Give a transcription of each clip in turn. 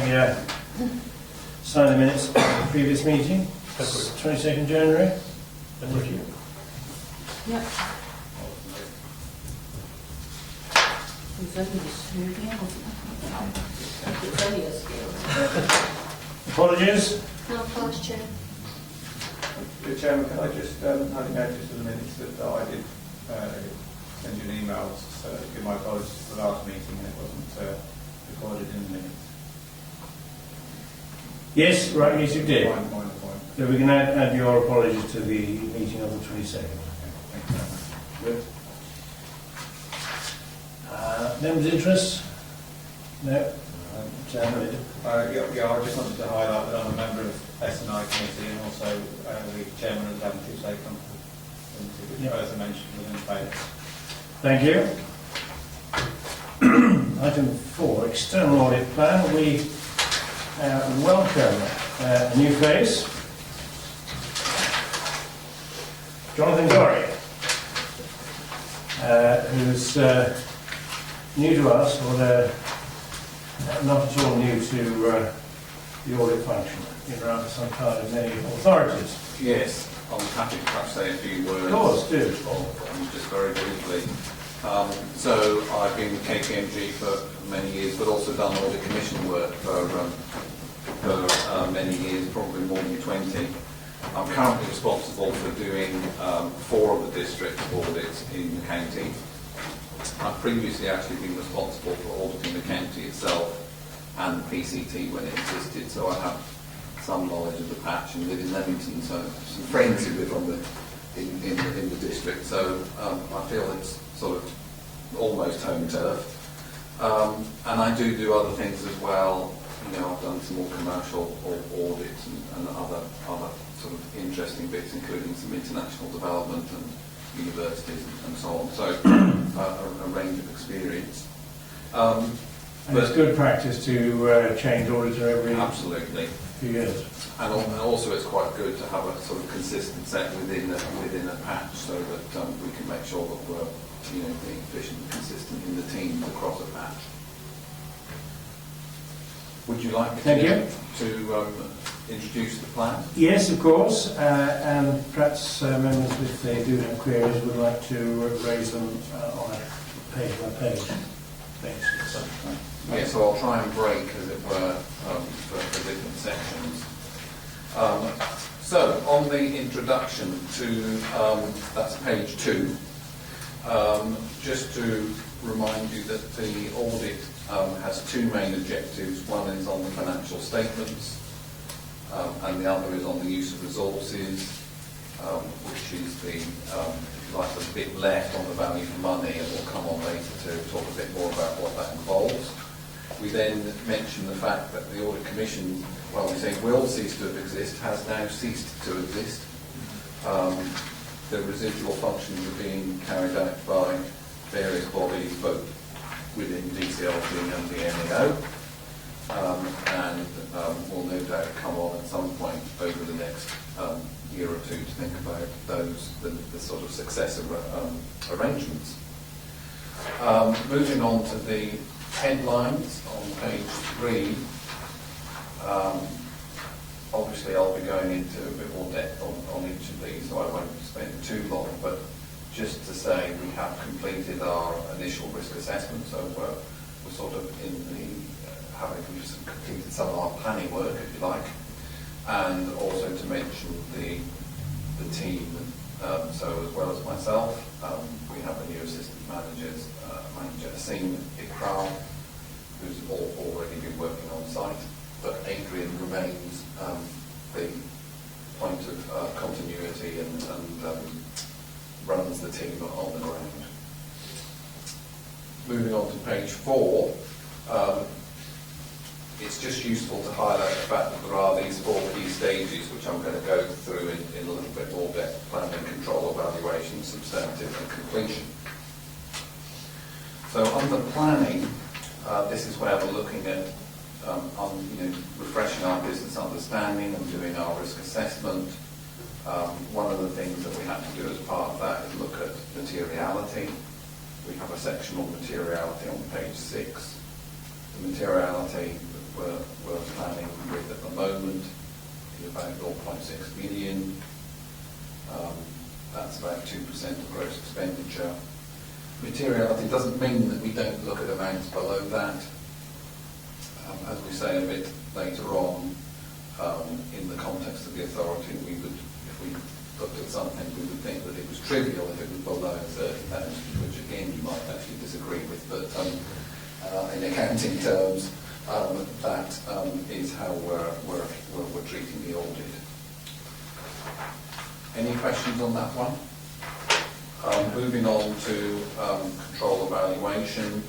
sign the minutes of the previous meeting, 22nd January. Thank you. Yep. It's only a smoothie, wasn't it? It's only a skill. Apologies. No, Vice Chair. Mr. Chairman, can I just have a notice in the minutes that I did send you an email to give my apologies for the last meeting and it wasn't recorded in the minutes. Yes, right, yes you did. Minor point. So we can add your apologies to the meeting on the 22nd. Thank you very much. Good. Members' interest? No? Chairman? Yeah, I just wanted to highlight that I'm a member of S&I committee and also the chairman of the Daventry State Company, which both are mentioned within the paper. Thank you. Item 4, external audit plan. We welcome a new face, Jonathan Gorry, who's new to us, or not at all new to the audit function. Been around for some time in many authorities. Yes, I'm happy to perhaps say a few words. Of course, do. Just very briefly. So I've been with KPMG for many years, but also done audit commission work for many years, probably more than 20. I'm currently responsible for doing 4 of the district audits in the county. I've previously actually been responsible for auditing the county itself and the PCT when it existed, so I have some knowledge of the patch and live in Leamington, so some friends who live on in the district, so I feel it's sort of almost home turf. And I do other things as well. You know, I've done some more commercial audits and other sort of interesting bits, including some international development and universities and so on. So a range of experience. And it's good practice to change auditor every absolutely few years. And also it's quite good to have a sort of consistent set within a patch, so that we can make sure that we're being efficient and consistent in the teams across a patch. Would you like me to introduce the plan? Yes, of course, and perhaps members, if they do have queries, would like to raise them on a page-by-page basis. Yeah, so I'll try and break, as it were, for different sections. So, on the introduction to, that's page 2, just to remind you that the audit has 2 main objectives. One is on the financial statements, and the other is on the use of resources, which is the, if you like, the bit left on the value for money, and we'll come on later to talk a bit more about what that involves. We then mention the fact that the Audit Commission, well, we say will cease to exist, has now ceased to exist. The residual functions are being carried out by various bodies, both within DCLT and the MEO, and will no doubt come on at some point over the next year or two to think about those, the sort of successive arrangements. Moving on to the headlines on page 3. Obviously I'll be going into a bit more depth on each of these, so I won't spend too long, but just to say we have completed our initial risk assessment, so we're sort of in the having completed some of our planning work, if you like, and also to mention the team. So as well as myself, we have a new assistant manager, Asim Ikral, who's already been working on site, but Adrian remains the point of continuity and runs the team on the ground. Moving on to page 4, it's just useful to highlight the fact that there are these 4 key stages, which I'm going to go through in a little bit more depth: planning, control, evaluation, substantive, and completion. So under planning, this is where we're looking at refreshing our business understanding and doing our risk assessment. One of the things that we have to do as part of that is look at materiality. We have a section on materiality on page 6. The materiality we're 1.6 million. That's about 2% of gross expenditure. Materiality doesn't mean that we don't look at amounts below that. As we say a bit later on, in the context of the authority, we would, if we looked at something, we would think that it was trivial if it was below 30,000, which again you might actually disagree with, but in accounting terms, that is how we're treating the audit. Any questions on that one? Moving on to control evaluation.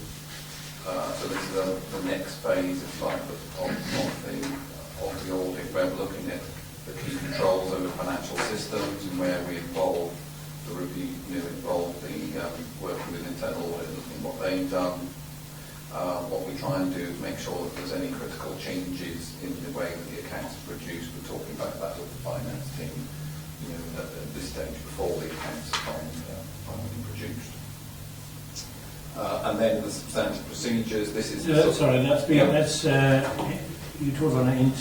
So this is the next phase, if you like, of the audit, where we're looking at the key controls over financial systems and where we involve the review, involve the working with internal audit, looking at what they've done. What we try and do is make sure that there's any critical changes in the way that the accounts are produced. We're talking about that with the finance team, at this stage before the accounts are finally produced. And then the substantive procedures. This is sorry, that's you talked on an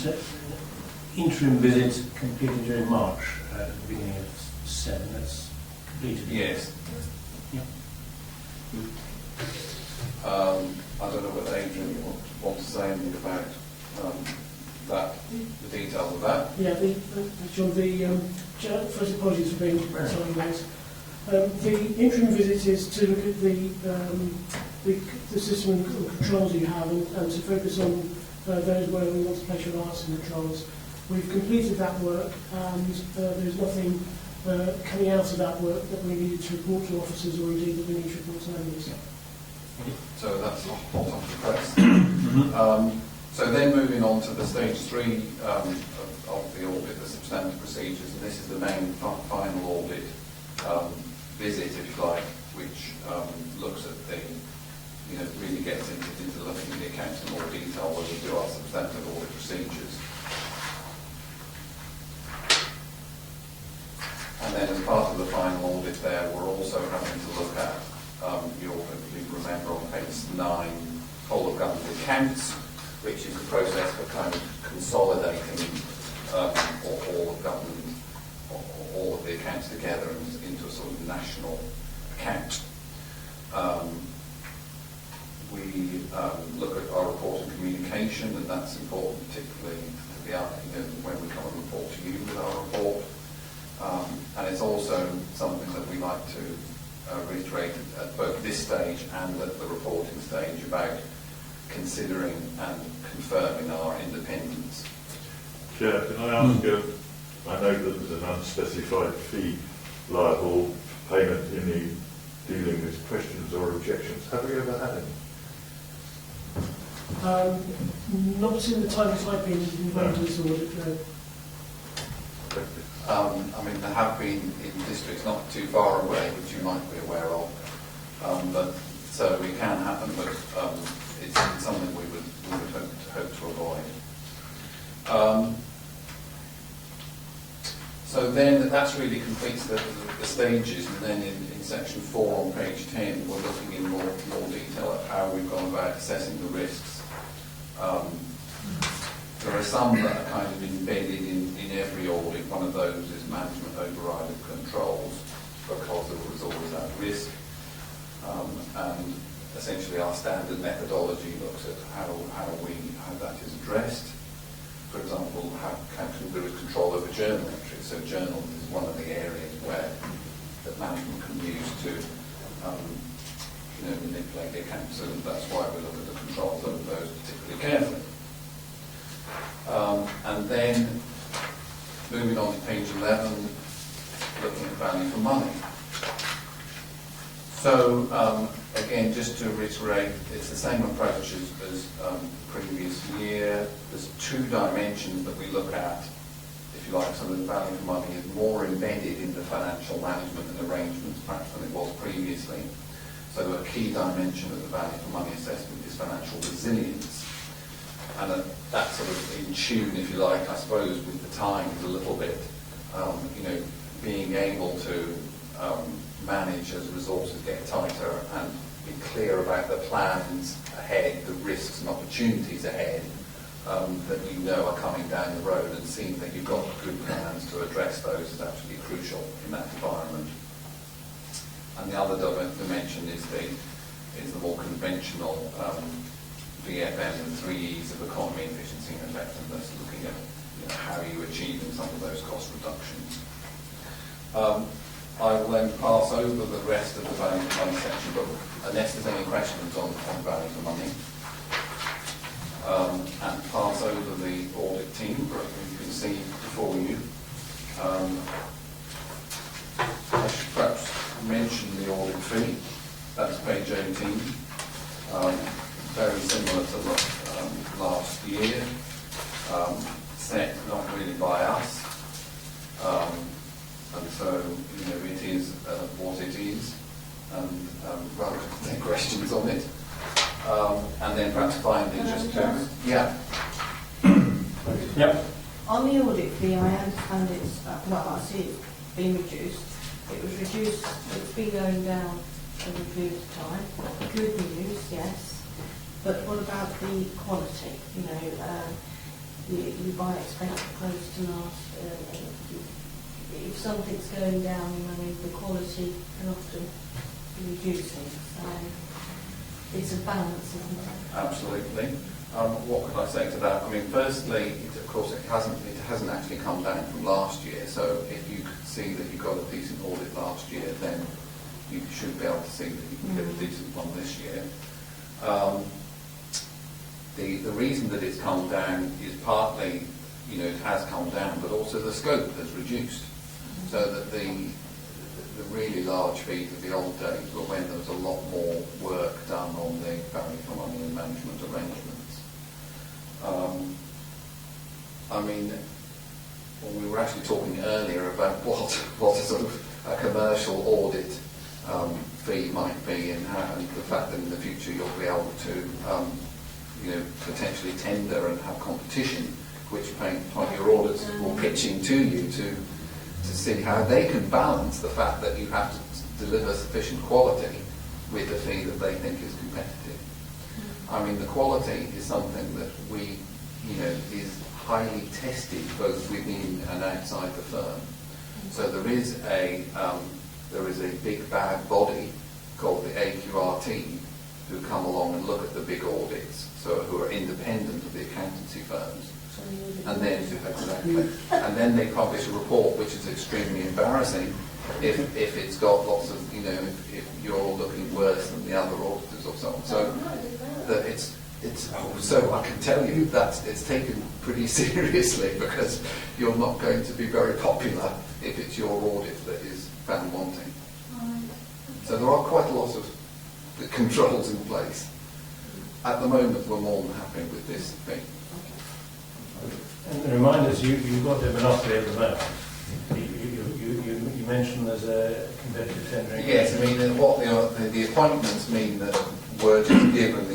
interim visit completed during March at the beginning of 7. That's completed. Yes. Yeah. I don't know whether Adrian you want to say anything about that, the details of that. Yeah, first apologies for being sorry guys. The interim visit is to look at the system and controls you have and to focus on those where we want to place your arts and controls. We've completed that work and there's nothing coming out of that work that we needed to report to officers or indeed that we need to report to members. So that's hot off the press. So then moving on to the stage 3 of the audit, the substantive procedures, and this is the main final audit visit, if you like, which looks at the, really gets into looking at the accounts in more detail when we do our substantive audit procedures. And then as part of the final audit there, we're also having to look at, you'll hopefully remember on page 9, whole of government accounts, which is a process for kind of consolidating all of government, all of the accounts together into a sort of national account. We look at our report and communication, and that's important, particularly to the when we come and report to you with our report. And it's also something that we like to reiterate at both this stage and at the reporting stage about considering and confirming our independence. Chair, can I ask, I know that there's an unspecified fee liable payment in the dealing with questions or objections. Have we ever had any? Not in the time that I've been involved in this audit, no. I mean, there have been in districts not too far away, which you might be aware of, but so it can happen, but it's something we would hope to avoid. So then that really completes the stages, and then in section 4 on page 10, we're looking in more detail at how we've gone about assessing the risks. There are some that are kind of embedded in every audit. One of those is management override of controls, because there was always that risk. And essentially our standard methodology looks at how that is addressed. For example, how there is control over journal entry. So journal is one of the areas where that management can use to manipulate the accounts, and that's why we look at the controls over those particularly carefully. And then moving on to page 11, looking at value for money. So again, just to reiterate, it's the same approach as previous year. There's 2 dimensions that we look at, if you like. So the value for money is more embedded in the financial management and arrangements perhaps than it was previously. So a key dimension of the value for money assessment is financial resilience. And that's sort of in tune, if you like, I suppose, with the times a little bit. Being able to manage as resources get tighter and be clear about the plans ahead, the risks and opportunities ahead, that you know are coming down the road, and seeing that you've got good plans to address those is absolutely crucial in that environment. And the other dimension is the more conventional VFM and 3 E's of economy, efficiency and effectiveness, looking at how are you achieving some of those cost reductions. I will then pass over the rest of the value for money section, but unless there's any questions on value for money, and pass over the audit team, you can see before you. I should perhaps mention the audit fee. That's page 18. Very similar to last year. Set not really by us. And so, it is what it is. And rather than take questions on it. And then perhaps finally just to... Yeah. Yep. On the audit fee, I understand it's, I see it's been reduced. It was reduced, it's been going down over a period of time. Good news, yes. But what about the quality? You buy expensive clothes to last. If something's going down, the quality can often be reducing. So it's a balance, isn't it? Absolutely. What could I say to that? Firstly, of course, it hasn't actually come down from last year. So if you could see that you got a decent audit last year, then you should be able to see that you can get a decent one this year. The reason that it's come down is partly, it has come down, but also the scope has reduced. So that the really large fees of the old days were when there was a lot more work done on the value for money and management arrangements. We were actually talking earlier about what a sort of a commercial audit fee might be, and the fact that in the future you'll be able to potentially tender and have competition, which point your auditors will pitching to you to see how they can balance the fact that you have to deliver sufficient quality with a fee that they think is competitive. The quality is something that is highly tested both within and outside the firm. So there is a big bad body called the AQRT who come along and look at the big audits, so who are independent of the accountancy firms. And then they publish a report which is extremely embarrassing if it's got lots of, if you're looking worse than the other auditors or so on. So that so I can tell you that it's taken pretty seriously, because you're not going to be very popular if it's your audit that is found wanting. So there are quite a lot of controls in place. At the moment, we're more than happy with this thing. And remind us, you've got the monopoly at the moment. You mentioned there's a competitive tendering. Yes, what the appointments mean that we're just given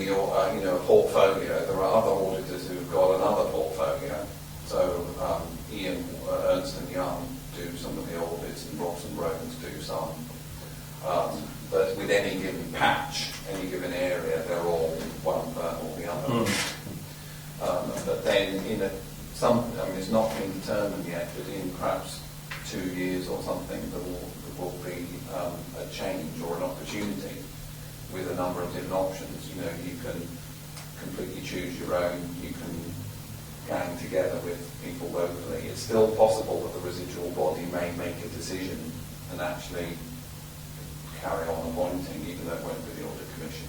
a portfolio. There are other auditors who've got another portfolio. So Ian Ernst & Young do some of the audits, and Robson Rhodes do some. But with any given patch, any given area, they're all one firm or the other. But then it's not been determined yet, but in perhaps 2 years or something, there will be a change or an opportunity with a number of different options. You can completely choose your own, you can gang together with people locally. It's still possible that the residual body may make a decision and actually carry on appointing, even though it won't be the Audit Commission.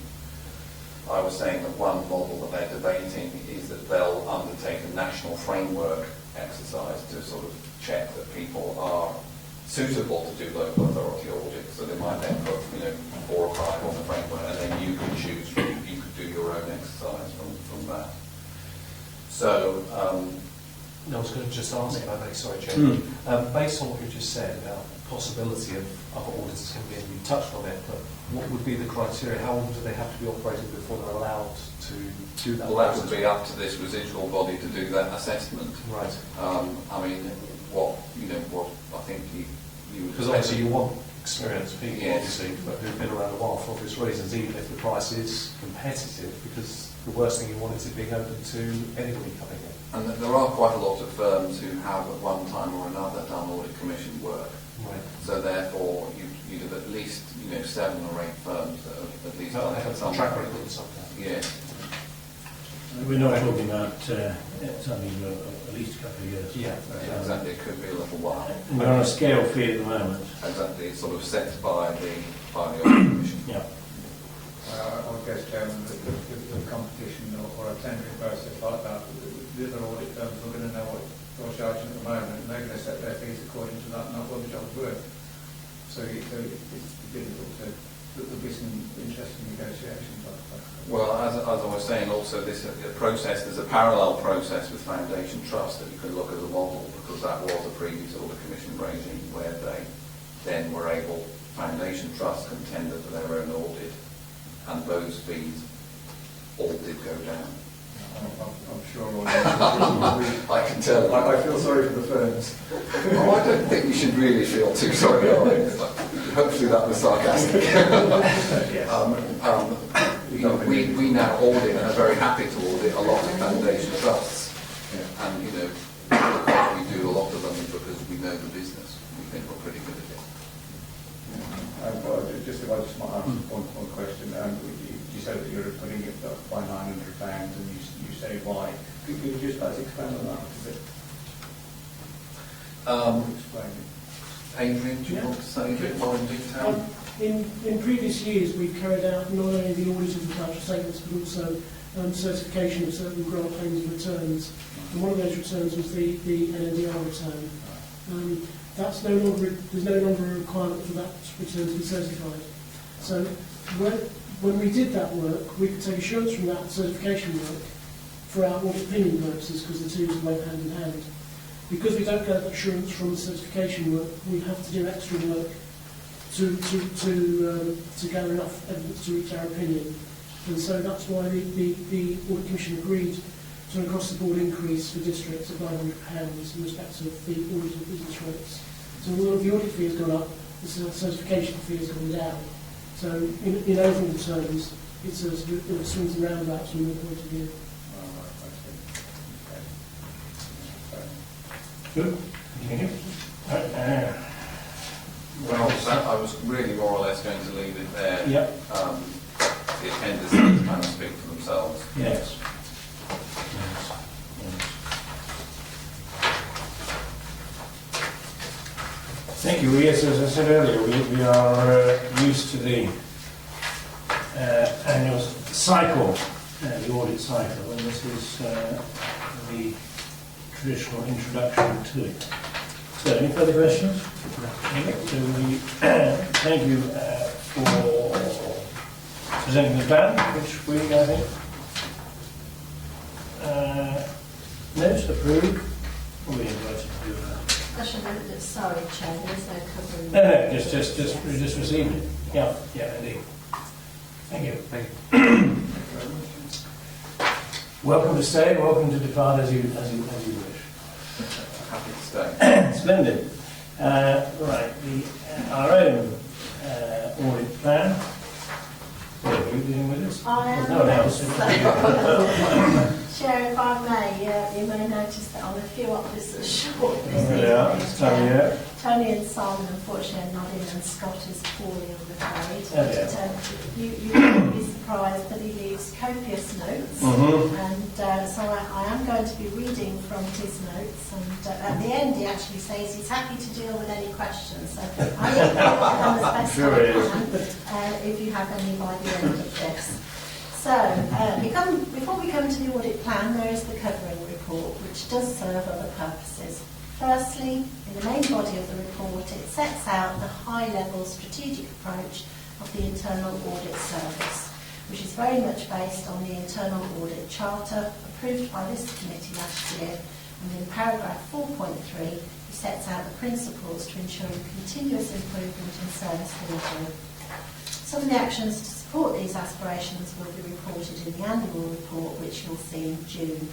I was saying that one model that they're debating is that they'll undertake a national framework exercise to sort of check that people are suitable to do local authority audits. So they might then put 4 or 5 on the framework, and then you can choose, you could do your own exercise from that. So I was going to just ask about that, sorry, Chair. Based on what you just said about the possibility of other auditors coming in, you touched on it, but what would be the criteria? How long do they have to be operating before they're allowed to do that? Well, that would be up to this residual body to do that assessment. Right. What I think you because obviously you want experienced people, yes, obviously, but who've been around a while for obvious reasons, even if the price is competitive, because the worst thing you want is it being open to anybody coming in. And there are quite a lot of firms who have at one time or another done audit commission work. Right. So therefore, you'd have at least 7 or 8 firms that have at least No, done I have some a track record or something. Yes. We're not talking about something at least a couple of years. Yeah. Exactly. It could be a little while. And we're on a scale fee at the moment. Exactly. It's sort of set by the audit commission. Yeah. I would guess, Chairman, that the competition or a tendering process like that, the other audit firms are going to know what you're charging at the moment, and they're going to set their fees according to that, not what the job's worth. So it's difficult to, there'll be some interesting negotiations like that. Well, as I was saying, also this process, there's a parallel process with Foundation Trust that you can look as a model, because that was a previous audit commission regime where they then were able, Foundation Trust contended for their own audit, and those fees all did go down. I'm sure all I can tell. I feel sorry for the firms. Oh, I don't think you should really feel too sorry. Hopefully that was sarcastic. We now audit and are very happy to audit a lot of foundation trusts. Yeah. And, because we do a lot of them because we know the business, we think we're pretty good at it. Just if I just might ask one question. You said that you're putting it up by £900 and you say why. Could you just expand on that a bit? Explain it. Adrian, do you want to say a bit more in detail? In previous years, we've carried out not only the audit of the financial statements, but also certification of certain grant claims and returns. And one of those returns was the NNDR return. That's no longer, there's no longer a requirement for that return to be certified. So when we did that work, we could take assurance from that certification work for our audit opinion purposes, because the two went hand in hand. Because we don't get assurance from the certification work, we have to do extra work to gather enough evidence to reach our opinion. And so that's why the Audit Commission agreed to an across-the-board increase for districts of £900 in respect of the audit of business rates. So although the audit fee has gone up, the certification fee has gone down. So in overall terms, it's a swings and roundabouts from your point of view. Good. Thank you. Well, I was really more or less going to leave it there. Yep. The appendices kind of speak for themselves. Yes. Thank you. Yes, as I said earlier, we are used to the annual cycle, the audit cycle, and this is the traditional introduction to it. So, any further questions? So we thank you for presenting the plan, which we, I think, note, approve. Or we invited to do that. Sorry, Chair, there's no covering. No, just received it. Yeah, indeed. Thank you. Thank you. Welcome to stay, welcome to depart as you wish. Happy to stay. Splendid. Right, our own audit plan. Are you dealing with this? I am. No one else. Chair, if I may, you may notice that I'm a few officers short this evening. Yeah, it's time, yeah. Tony and Simon, unfortunately, are not in, and Scott is poorly, I'm afraid. Oh, yeah. But you won't be surprised that he leaves copious notes. And so I am going to be reading from his notes. And at the end, he actually says he's happy to deal with any questions. So I will help them as best Sure I can if you have any by the end of this. So, before we come to the audit plan, there is the covering report, which does serve other purposes. Firstly, in the main body of the report, it sets out the high-level strategic approach of the Internal Audit Service, which is very much based on the Internal Audit Charter approved by this committee last year, and in paragraph 4.3, it sets out the principles to ensuring continuous improvement in service delivery. Some of the actions to support these aspirations will be reported in the annual report, which you'll see in June.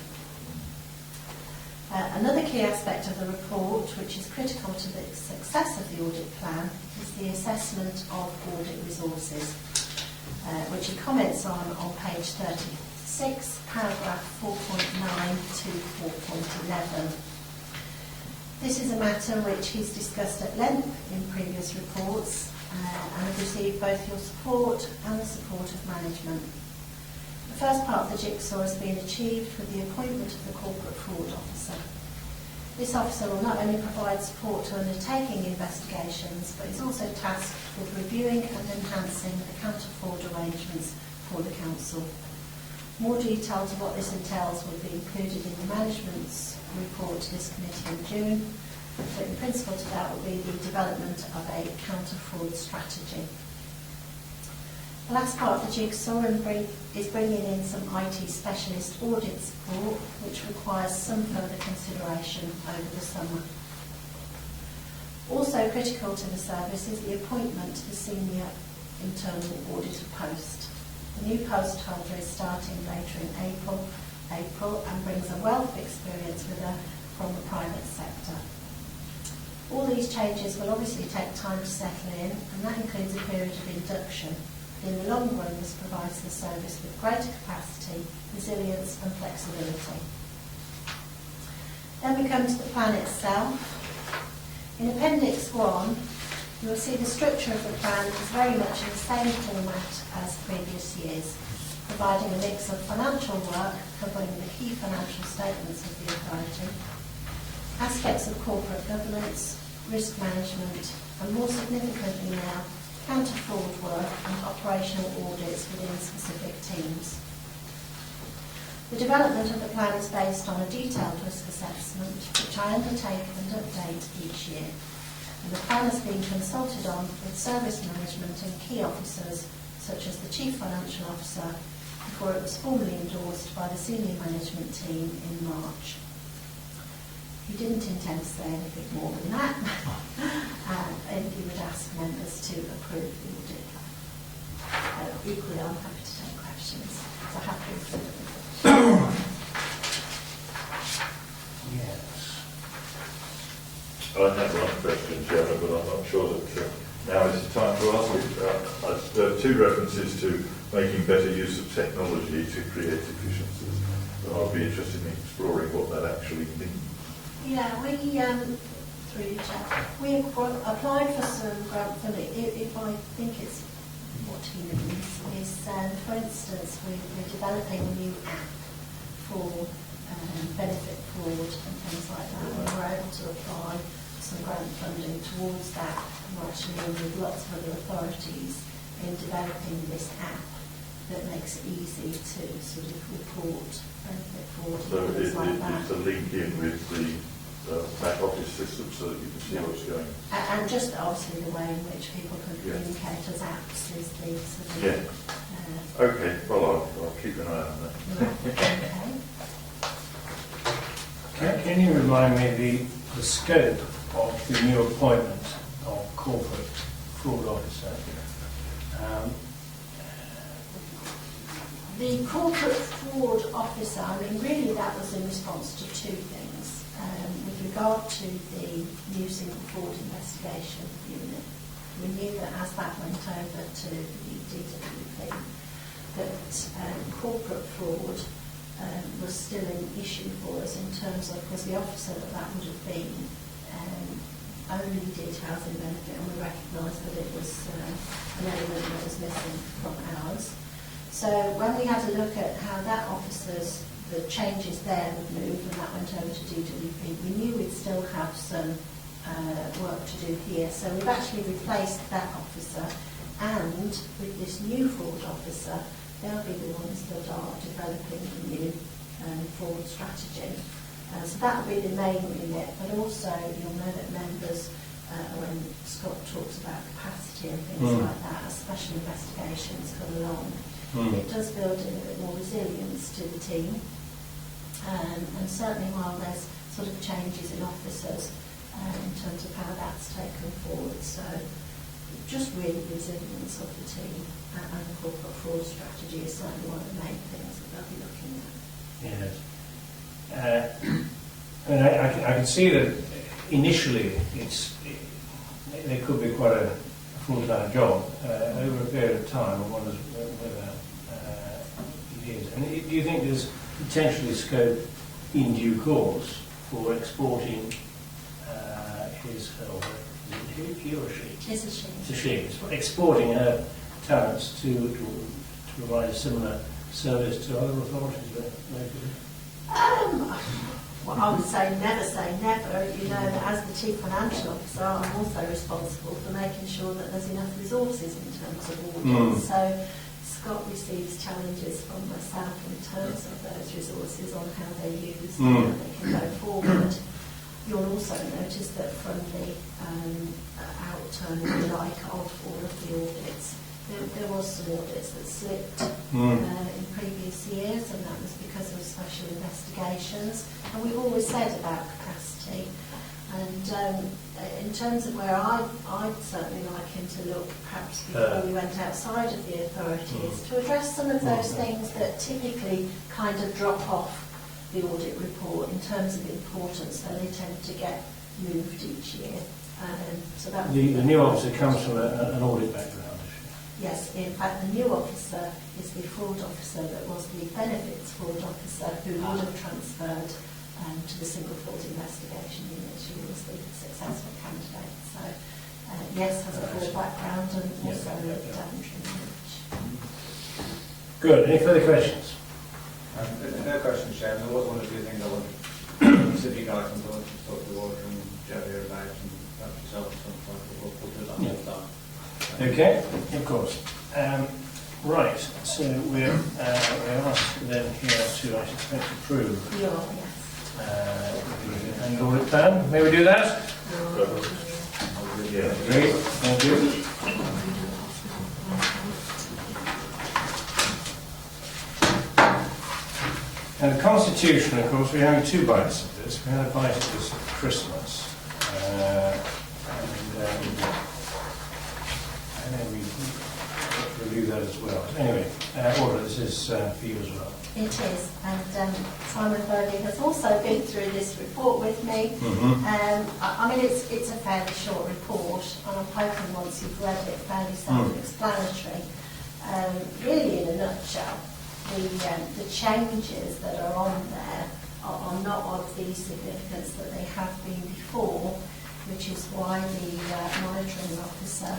Another key aspect of the report, which is critical to the success of the audit plan, is the assessment of audit resources, which he comments on page 36 6, paragraph 4.9 to 4.11. This is a matter which he's discussed at length in previous reports and have received both your support and the support of management. The first part of the jigsaw has been achieved with the appointment of the Corporate Fraud Officer. This officer will not only provide support to undertaking investigations, but is also tasked with reviewing and enhancing the counter-fraud arrangements for the Council. More detail to what this entails will be included in the management's report to this committee in June, but in principle to that will be the development of a counter-fraud strategy. The last part of the jigsaw is bringing in some IT specialist audit support, which requires some further consideration over the summer. Also critical to the service is the appointment to the senior internal auditor post. The new post holder is starting later in April and brings a wealth of experience with her from the private sector. All these changes will obviously take time to settle in, and that includes a period of induction. In the long run, this provides the service with greater capacity, resilience and flexibility. Then we come to the plan itself. In Appendix 1, you will see the structure of the plan is very much in the same format as previous years, providing a mix of financial work covering the key financial statements of the authority, aspects of corporate governance, risk management, and more significantly now, counter-fraud work and operational audits within specific teams. The development of the plan is based on a detailed risk assessment, which I undertake and update each year. And the plan has been consulted on with service management and key officers, such as the Chief Financial Officer, before it was formally endorsed by the senior management team in March. He didn't intend to say anything more than that, and he would ask members to approve the audit plan. Equally, I'm happy to take questions, so happy to Yes. I have one question, Chairman, but I'm not sure that now is the time to ask it. There are two references to making better use of technology to create efficiencies. And I'll be interested in exploring what that actually means. Yeah, we applied for some grant funding. If I think it's what he means is, for instance, we're developing a new app for benefit fraud and things like that. And we're able to apply some grant funding towards that. We're actually with lots of other authorities in developing this app that makes it easy to sort of report benefit fraud So and things like that. it's a link in with the back office system so that you can see what's going on. And just obviously the way in which people can communicate as apps is the sort of... Okay, well I'll keep an eye on that. Okay. Can you remind me the scope of the new appointment of Corporate Fraud Officer? The Corporate Fraud Officer, I mean, really that was in response to two things. With regard to the new single fraud investigation unit, we knew that as that went over to the DWP, that corporate fraud was still an issue for us in terms of, because the officer that would have been only details in benefit, and we recognised that it was an element that was missing from ours. So when we had to look at how that officer's the changes there would move, and that went over to DWP, we knew we'd still have some work to do here. So we've actually replaced that officer, and with this new fraud officer, they'll be the ones that are developing the new fraud strategy. So that will be the main remit, but also you'll know that members, when Scott talks about capacity and things like that, as special investigations come along, it does build in a bit more resilience to the team. And certainly while there's sort of changes in officers in terms of how that's taken forward, so just really resilience of the team and the corporate fraud strategy is certainly one of the main things that they'll be looking at. Yes. I can see that initially there could be quite a full-time job over a period of time, and whether it is And do you think there's potentially scope in due course for exporting his, or is it he or she? It's a shame. It's a she. Exporting her talents to provide a similar service to other authorities locally? Well, I would say never. You know that as the Chief Financial Officer, I'm also responsible for making sure that there's enough resources in terms of audits. So Scott receives challenges from myself in terms of those resources on how they're used and how they can go forward. You'll also notice that from the outturn, if you like, of all of the audits, there was some audits that slipped in previous years, and that was because of special investigations. And we've always said about capacity. And in terms of where I'd certainly like him to look, perhaps before we went outside of the authorities, to address some of those things that typically kind of drop off the audit report in terms of importance, and they tend to get moved each year. So that the new officer comes from an audit background. Yes, in fact, the new officer is the fraud officer that was the benefits fraud officer who would have transferred to the single fraud investigation unit. She was the successful candidate. So, yes, has a fraud background and also a Daventry knowledge. Good. Any further questions? No questions, Chairman. There was one or two things I wanted, specific items I wanted to talk to the auditor and Joe here about, and perhaps yourself at some point, but we'll do that next time. Okay, of course. Right, so we're asked then here to, I expect, approve the annual audit plan. May we do that? Yeah. Great, thank you. And the Constitution, of course, we're having two bites of this. We had a bite of this at Christmas. And then we review that as well. Anyway, Audra, this is for you as well. It is, and Simon Burley has also been through this report with me. I mean, it's a fairly short report, and I'm hoping once you've read it, fairly self-explanatory. Really, in a nutshell, the changes that are on there are not of the significance that they have been before, which is why the monitoring officer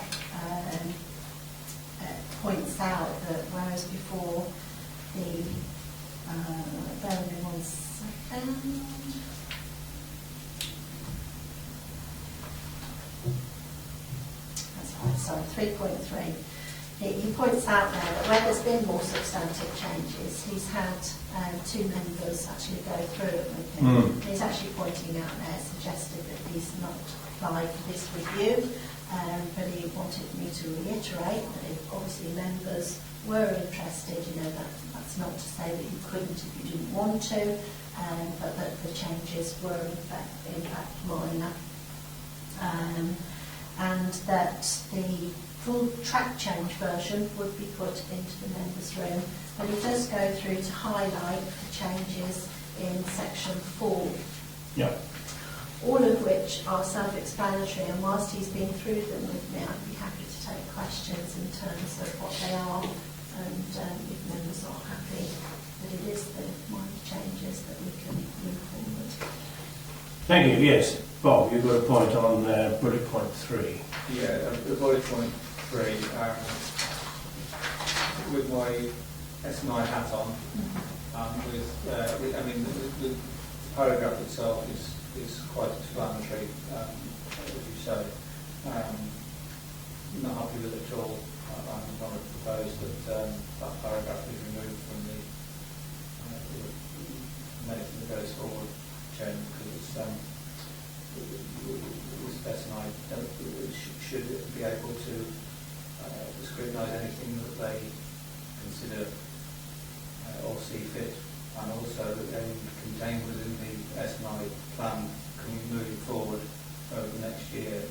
points out that whereas before the bear with me 1 second. That's right, sorry, 3.3. He points out there that where there's been more substantive changes, he's had two members actually go through it with him. He's actually pointing out there, suggested that these not apply for this review, but he wanted me to reiterate that if obviously members were interested, you know, that's not to say that you couldn't if you didn't want to, but that the changes were in fact minor, and that the full track change version would be put into the members' room. But he does go through to highlight the changes in section 4. Yeah. All of which are self-explanatory, and whilst he's been through them with me, I'd be happy to take questions in terms of what they are, and if members are happy that it is the minor changes that we can move forward. Thank you. Yes, Bob, you've got a point on bullet point 3. Yeah, the bullet point 3, with my S&I hat on, I mean, the paragraph itself is quite explanatory, as you say. Not happy with it at all. I'm going to propose that that paragraph is removed from the minute that goes forward, Chairman, because S&I should be able to scrutinise anything that they consider or see fit, and also that they contain within the S&I plan moving forward over the next year.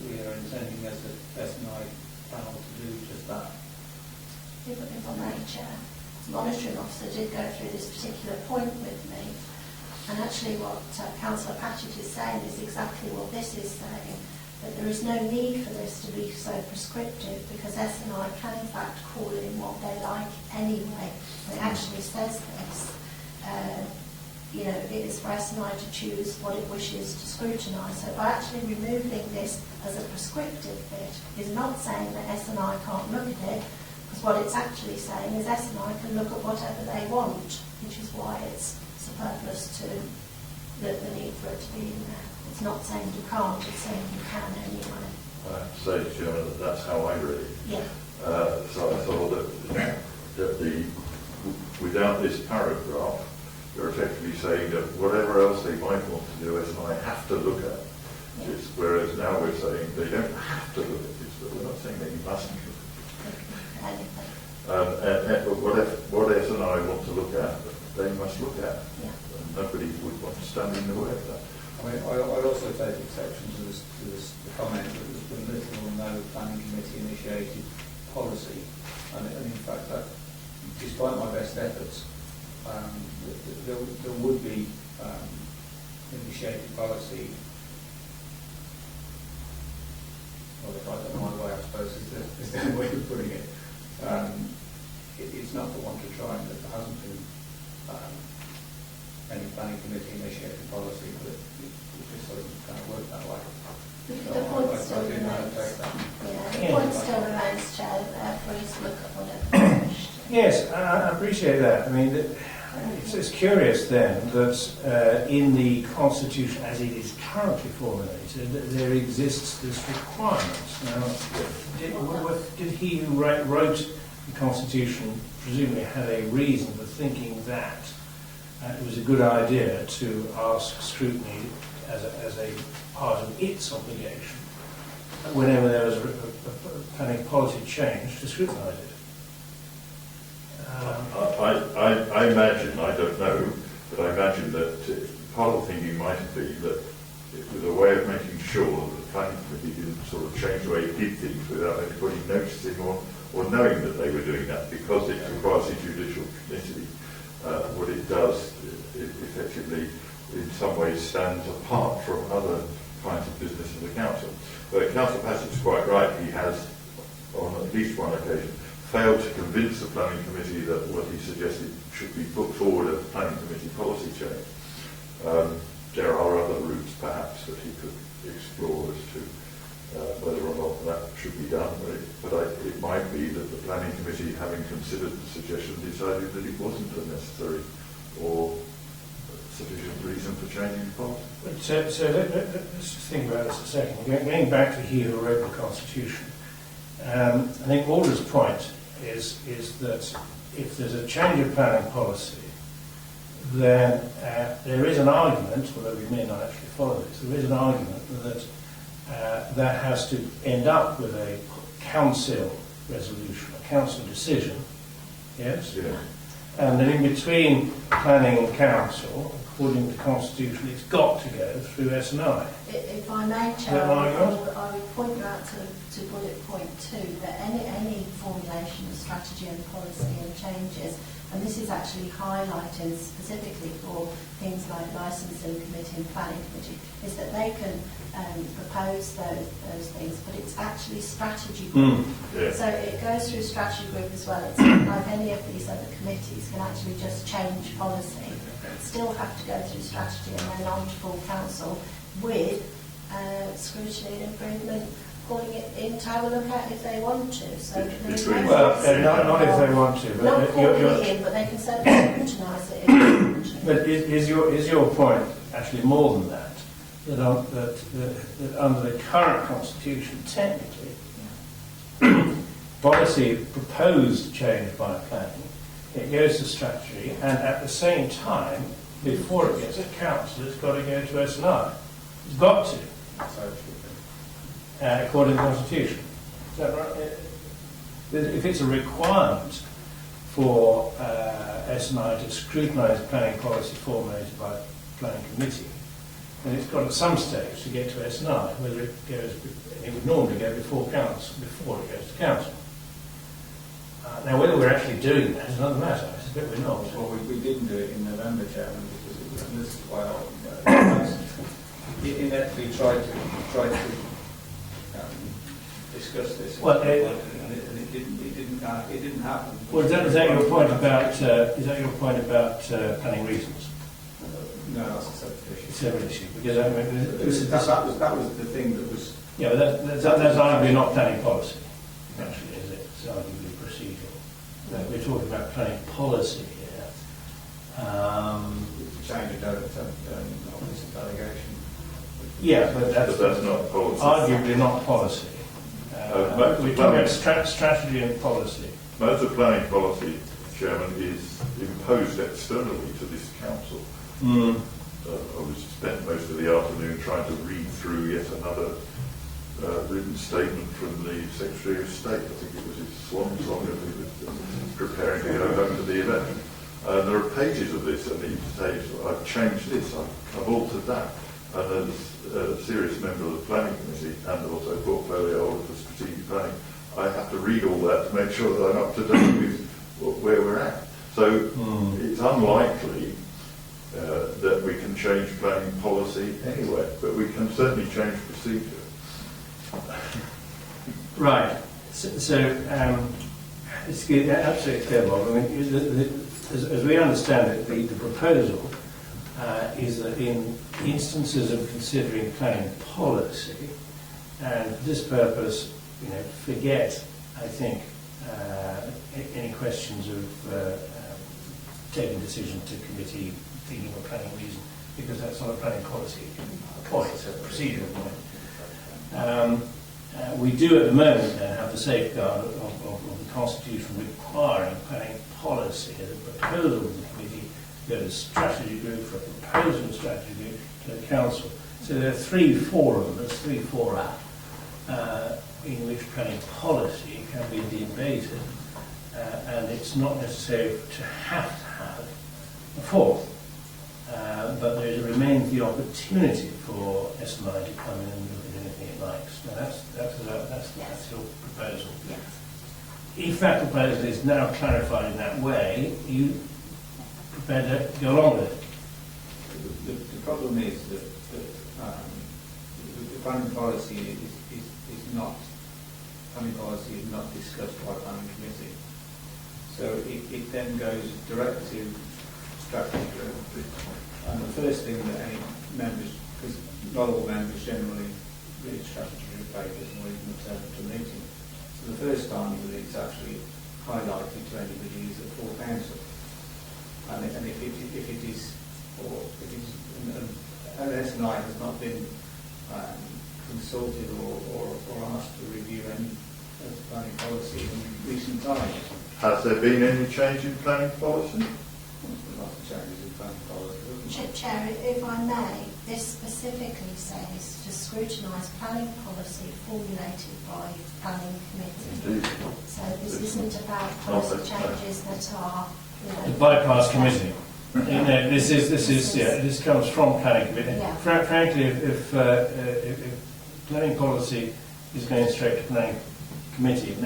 We are intending as the S&I panel to do just that. If I may, Chair, the monitoring officer did go through this particular point with me, and actually what Councillor Patchett is saying is exactly what this is saying. But there is no need for this to be so prescriptive, because S&I can in fact call in what they like anyway. And it actually says this. You know, it is for S&I to choose what it wishes to scrutinise. So by actually removing this as a prescriptive bit is not saying that S&I can't look at it, because what it's actually saying is S&I can look at whatever they want, which is why it's superfluous to the need for it to be in there. It's not saying you can't, it's saying you can anyway. I have to say, Chairman, that that's how I read it. Yeah. So I thought that without this paragraph, you're effectively saying that whatever else they might want to do, S&I have to look at. Yeah. Whereas now we're saying they don't have to look at this, but we're not saying they mustn't look at it. Anything. What S&I want to look at, they must look at. Yeah. And nobody would want to stand in the way of that. I mean, I also take exception to the comment that there's been little or no planning committee initiated policy, and in fact that, despite my best efforts, there would be initiated policy. Well, if I don't know my way, I suppose is the way of putting it. It's not for want of trying that there hasn't been any planning committee initiated policy, but it just doesn't kind of work that way. The point still remains. The point still remains, Chair, that they're free to look at whatever they wish to. Yes, I appreciate that. I mean, it's curious then that in the Constitution as it is currently formulated, there exists this requirement. Now, did he who wrote the Constitution presumably had a reason for thinking that it was a good idea to ask scrutiny as a part of its obligation whenever there was a planning policy change to scrutinise it? I imagine, I don't know, but I imagine that part of the thinking might be that it was a way of making sure that the planning committee didn't sort of change the way it did things without anybody noticing or knowing that they were doing that, because it's a quasi-judicial committee. What it does, it effectively, in some ways, stands apart from other kinds of business in the council. But Councillor Passett's quite right. He has, on at least one occasion, failed to convince the planning committee that what he suggested should be put forward as planning committee policy change. There are other routes, perhaps, that he could explore as to whether or not that should be done. But it might be that the planning committee, having considered the suggestion, decided that it wasn't a necessary or sufficient reason for changing the policy. So let's just think about this a second. Going back to he who wrote the Constitution, I think Alder's point is that if there's a change of planning policy, then there is an argument, although we may not actually follow this, there is an argument that that has to end up with a council resolution, a council decision, yes? Yeah. And then in between planning and council, according to the Constitution, it's got to go through S&I. If I may, Chair, I would point you out to bullet point 2 that any formulation of strategy and policy and changes, and this is actually highlighted specifically for things like licensing committee and planning committee, is that they can propose those things, but it's actually strategy group. Yeah. So it goes through strategy group as well. It's not like any of these other committees can actually just change policy. It still have to go through strategy and then on to full council with scrutiny and improvement, calling it in to have a look at if they want to. So not if they want to. But not calling it in, but they can certainly scrutinise it if they want to. But is your point actually more than that? That under the current Constitution, technically, policy proposed change by planning, it goes to strategy, and at the same time, before it gets to council, it's got to go to S&I. It's got to, according to the Constitution. Is that right? If it's a requirement for S&I to scrutinise planning policy formulated by the planning committee, then it's got at some stage to get to S&I, whether it goes, it would normally go before council, before it goes to council. Now, whether we're actually doing that is another matter. I suspect we're not. Well, we didn't do it in November, Chairman, because it was, and this is why I inevitably tried to discuss this. Well, and it didn't happen. Well, is that your point about planning reasons? No, that's a separate issue. Separate issue, because I mean, That was the thing that was. yeah, but that's arguably not planning policy, actually, is it? It's arguably procedural. No, we're talking about planning policy here. Change of office delegation. Yeah, but But that's not policy. arguably not policy. We're talking about strategy and policy. Most of planning policy, Chairman, is imposed externally to this council. I was spent most of the afternoon trying to read through yet another written statement from the Secretary of State. I think it was his swan song as he was preparing to go home to the event. There are pages of this, and he says, I've changed this, I've altered that. And as a serious member of the Planning Committee and also portfolio holder for strategic planning, I have to read all that to make sure that I'm up to date with where we're at. So it's unlikely that we can change planning policy anyway, but we can certainly change procedure. Right. So it's absolutely clear, Bob. I mean, as we understand it, the proposal is that in instances of considering planning policy, and for this purpose, forget, I think, any questions of taking decisions to committee, thinking of planning reason, because that's not a planning policy point, it's a procedural point. We do at the moment then have the safeguard of the Constitution requiring planning policy as a proposal of the committee, go to strategy group for a proposal of strategy group to the council. So there are three fora in which planning policy can be debated, and it's not necessary to have a fourth, but there remains the opportunity for SMI to come in and look at anything it likes. Now that's your proposal. Yes. If that proposal is now clarified in that way, you prepared to go along with it? The problem is that the planning policy is not discussed by planning committee. So it then goes direct to strategy group. And the first thing that any members, because not all members generally read strategy group papers or even observe to a meeting. So the first time that it's actually highlighted to anybody is at full council. And if it is an SNI has not been consulted or asked to review any planning policy in recent times. Has there been any change in planning policy? Lots of changes in planning policy. Chair, if I may, this specifically says to scrutinise planning policy formulated by planning committee. Indeed. So this isn't about policy changes that are, The bypass committee. This comes from planning committee. Yeah. Frankly, if planning policy is going straight to planning committee, if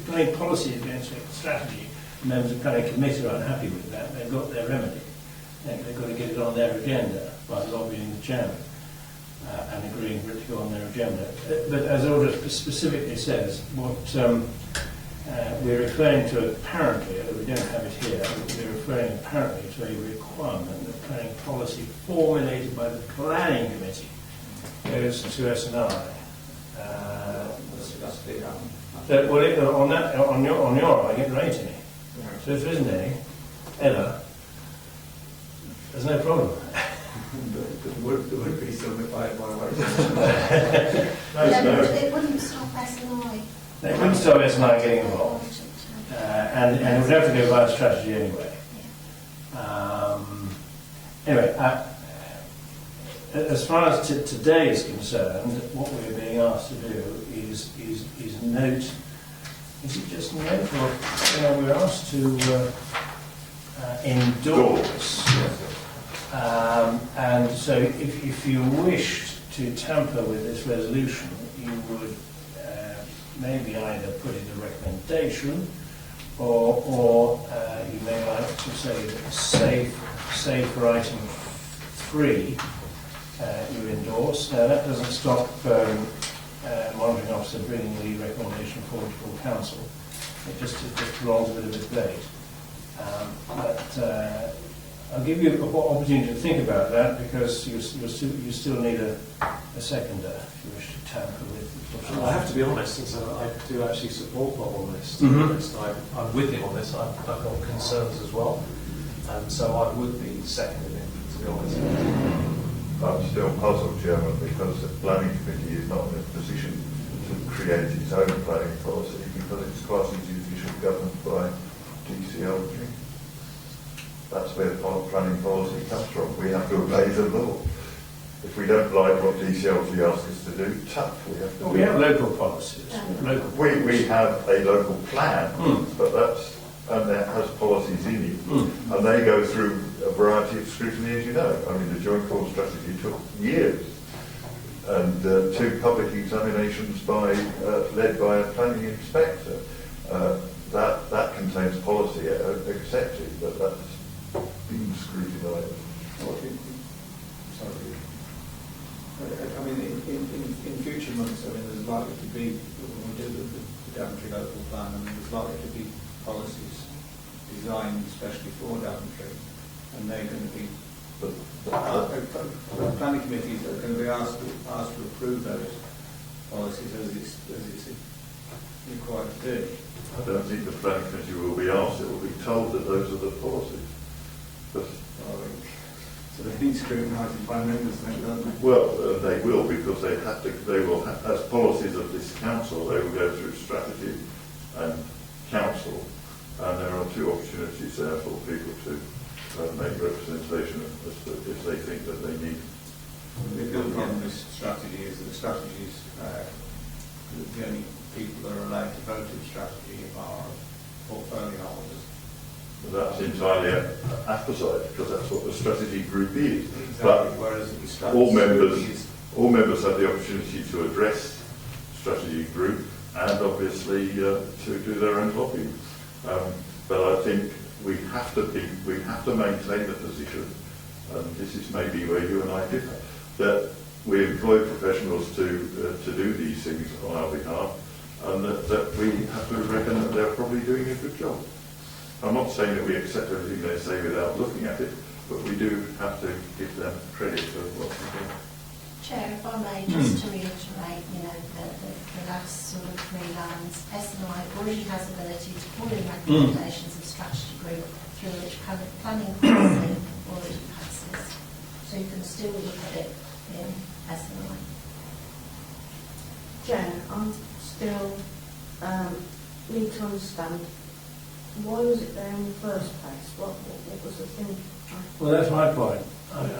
planning policy is going straight to strategy, members of planning committee are unhappy with that, they've got their remedy. They've got to get it on their agenda by lobbying the chairman and agreeing for it to go on their agenda. But as the order specifically says, what we're referring to apparently, although we don't have it here, we're referring apparently to a requirement that planning policy formulated by the planning committee goes to S&I. That's clear. On your I get there ain't any. So if there isn't any, ever, there's no problem. There would be some if I had my way. it wouldn't stop SNI. They wouldn't stop S&I getting involved, and it would have to go by strategy anyway. As far as today is concerned, what we're being asked to do is note. Is it just note, or we're asked to endorse? And so, if you wished to tamper with this resolution, you would maybe either put in a recommendation, or you may like to say that save for item 3 you endorse. Now that doesn't stop monitoring officer bringing the recommendation forward to full council. It just prolongs a bit of a debate. But I'll give you an opportunity to think about that, because you still need a seconder if you wish to tamper with it. I have to be honest and say that I do actually support Bob on this. I'm with him on this. I've got concerns as well, and so I would be seconding him, to be honest. I'm still puzzled, Chairman, because the planning committee is not in a position to create its own planning policy, because it's quasi judicial governed by DCLG. That's where the planning policy comes from. We have to obey the law. If we don't like what DCLG asks us to do, tough, we have to. We have local policies. We have a local plan, but and that has policies in it, and they go through a variety of scrutiny, as you know. I mean, the Joint Core Strategy took years, and 2 public examinations led by a planning inspector. That contains policy accepted, but that's been scrutinised. Sorry. I mean, in future months, I mean, there's likely to be, when we do the Daventry local plan, I mean, there's likely to be policies designed especially for Daventry, and they're going to be, the planning committees are going to be asked to approve those policies as it's required to do. I don't think the planning committee will be asked, it will be told that those are the policies. But, so they've been scrutinised by members, don't they? well, they will, because they will have, as policies of this council, they will go through strategy and council, and there are 2 opportunities there for people to make representation if they think that they need. The other problem with strategy is that the strategies, the only people that are allowed to vote in strategy are portfolio holders. That's entirely apposite, because that's what the strategy group is. Exactly. But Whereas the strategy all members have the opportunity to address strategy group and obviously to do their own lobbying. But I think we have to maintain the position, and this is maybe where you and I differ, that we employ professionals to do these things on our behalf, and that we have to reckon that they're probably doing a good job. I'm not saying that we accept everything they say without looking at it, but we do have to give them credit for what they're doing. Chair, if I may, just to reiterate, the last sort of 3 lines, SNI already has ability to pull in recommendations of strategy group through which planning policy already passes. So you can still look at it in SNI. Chair, I'm still need to understand, why was it there in the first place? What was the thing? Well, that's my point. I'm a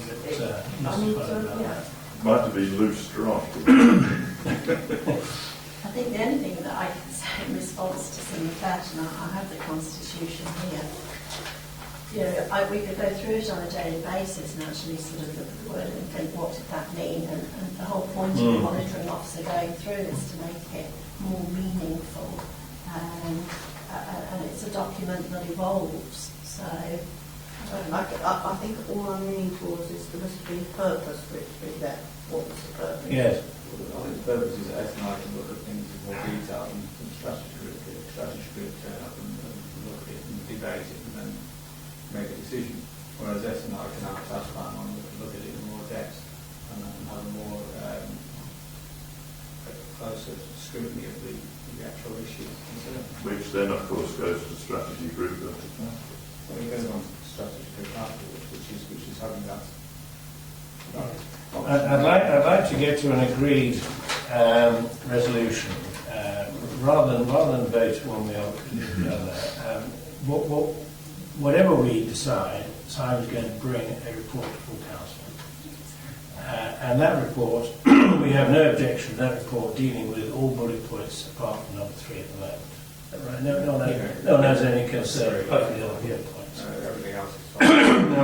bit mystified about that. Might have been loose drafted. I think the only thing that I can say in response to some of that, and I have the Constitution here, we could go through it on a daily basis and actually sort of look at the word and think, what did that mean? And the whole point of the monitoring officer going through is to make it more meaningful. And it's a document that evolves. So I think all I'm leaning towards is there must be a purpose for it to be there. What was the purpose? Yes. I think the purpose is that SNI can look at things in more detail and strategy group turn up and look at it and debate it and then make a decision. Whereas SNI can have a task plan on look at it in more depth and have a more closer scrutiny of the actual issue. Which then, of course, goes to strategy group. Well, it goes on to strategy group afterwards, which is having that. I'd like to get to an agreed resolution rather than vote when we are together. Whatever we decide, Simon's going to bring a report to full council, and that report, we have no objection to that report dealing with all bullet points apart from number 3 at the moment. Right? No one has any concern about the other bullet points. Everything else is fine. I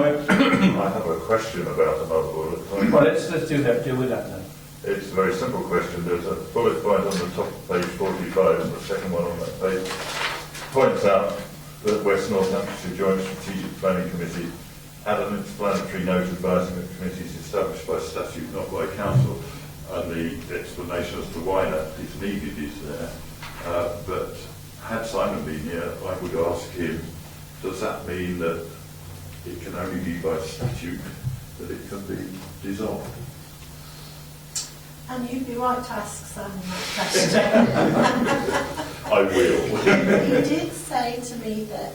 have a question about another bullet point. Well, let's deal with that then. It's a very simple question. There's a bullet point on the top of page 45, and the second one on that page points out that West Northamptonshire Joint Strategic Planning Committee had an explanatory note advising that committees established by statute, not by council. and the explanation as to why that is needed is there. But had Simon been here, I would ask him, does that mean that it can only be by statute that it can be dissolved? And you'd be right to ask Simon that question. I will. He did say to me that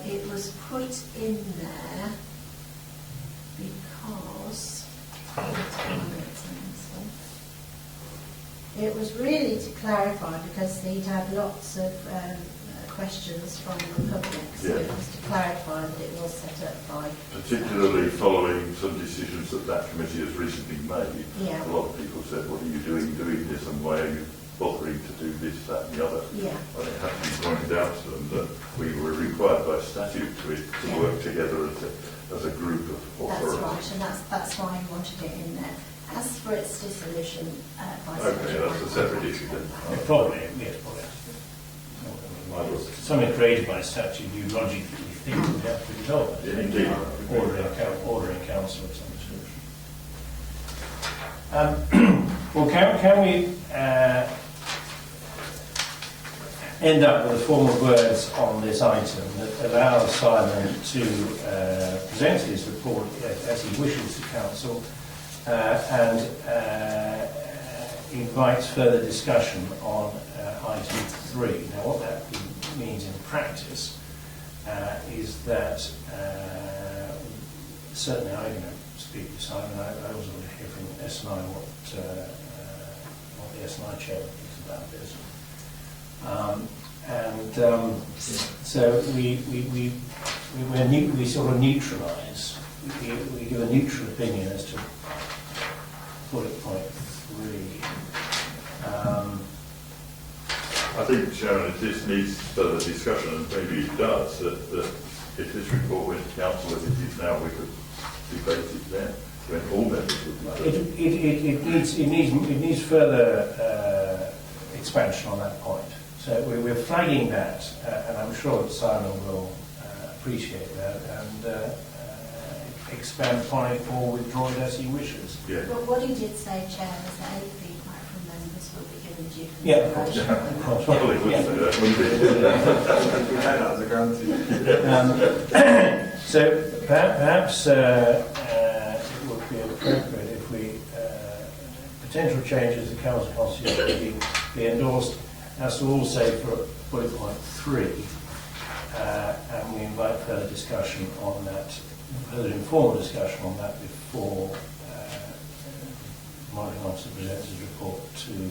it was put in there because it was really to clarify, because he'd had lots of questions from the public, so it was to clarify that it was set up by... Particularly following some decisions that that committee has recently made. Yeah. A lot of people said, what are you doing this, and why are you bothering to do this, that and the other? Yeah. And it had to be pointed out to them that we were required by statute to work together as a group of authorities. That's right, and that's why he wanted it in there. As for its dissolution by Okay, that's a separate issue then. Probably, yes, probably. Something created by statute, you logically think would have to resolve it. Indeed. Ordering council of some description. Well, can we end up with formal words on this item that allows Simon to present his report as he wishes to council and invites further discussion on item 3. Now, what that means in practice is that certainly I'm going to speak to Simon. I also want to hear from S&I what the S&I chair thinks about this. So we sort of neutralise. We give a neutral opinion as to bullet point 3. I think, Sharon, if this needs further discussion, and maybe it does, that if this report went to council as it is now, we could debate it then, when all members would know. It needs further expansion on that point. So we're flagging that, and I'm sure that Simon will appreciate that and expand upon it or withdraw it as he wishes. Yeah. But what he did say, Chair, was that any feedback from members will be given due Yeah, of course. consideration. Well, it would say that, wouldn't it? So perhaps it would be appropriate if we potential changes to council constitution be endorsed as to all say for bullet point 3, and we invite further discussion on that, further informal discussion on that before Martin Officer presents his report to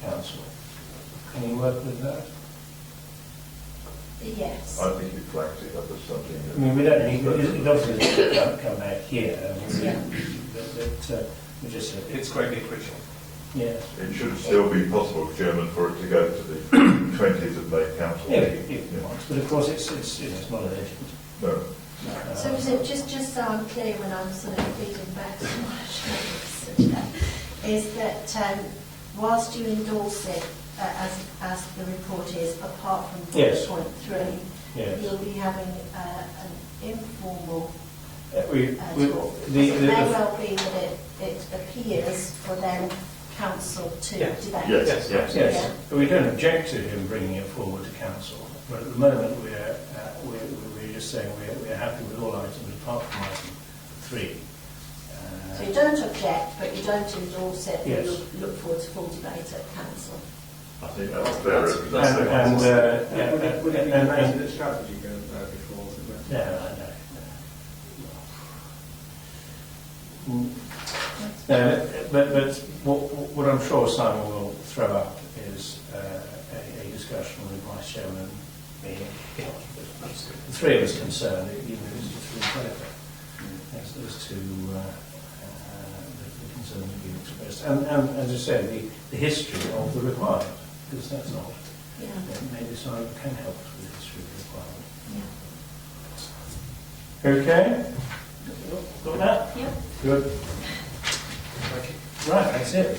council. Can you work with that? Yes. I think you flagged it up as something. I mean, we don't need it. Obviously doesn't come back here. Yeah. But we just It's great big ritual. yeah. It should still be possible, Chairman, for it to go to the 20th of May council. Yeah, if you want. But of course, it's not urgent. No. So is it just so I'm clear when I'm sort of feeding back to my shadows, is that whilst you endorse it as the report is, apart from Yes. point 3, Yes. you'll be having an informal talk. It May well be that it appears for then council to Yes. debate. Yes. Yes, but we don't object to him bringing it forward to council. But at the moment, we're just saying we're happy with all items apart from item 3. So you don't object, but you don't endorse it. Yes. You look forward to full debate at council. I think that's fair. Would Would it be related to strategy going before? No, I know. But what I'm sure Simon will throw up is a discussion with Vice Chairman and me. The three of us concerned, even if it's just through paper, as to the concerns that we've expressed. And as I said, the history of the requirement, because that's not. Yeah. Maybe Simon can help us with the history of the requirement. Yeah. Okay? Got that? Yep. Good. Thank you. Right, that's it.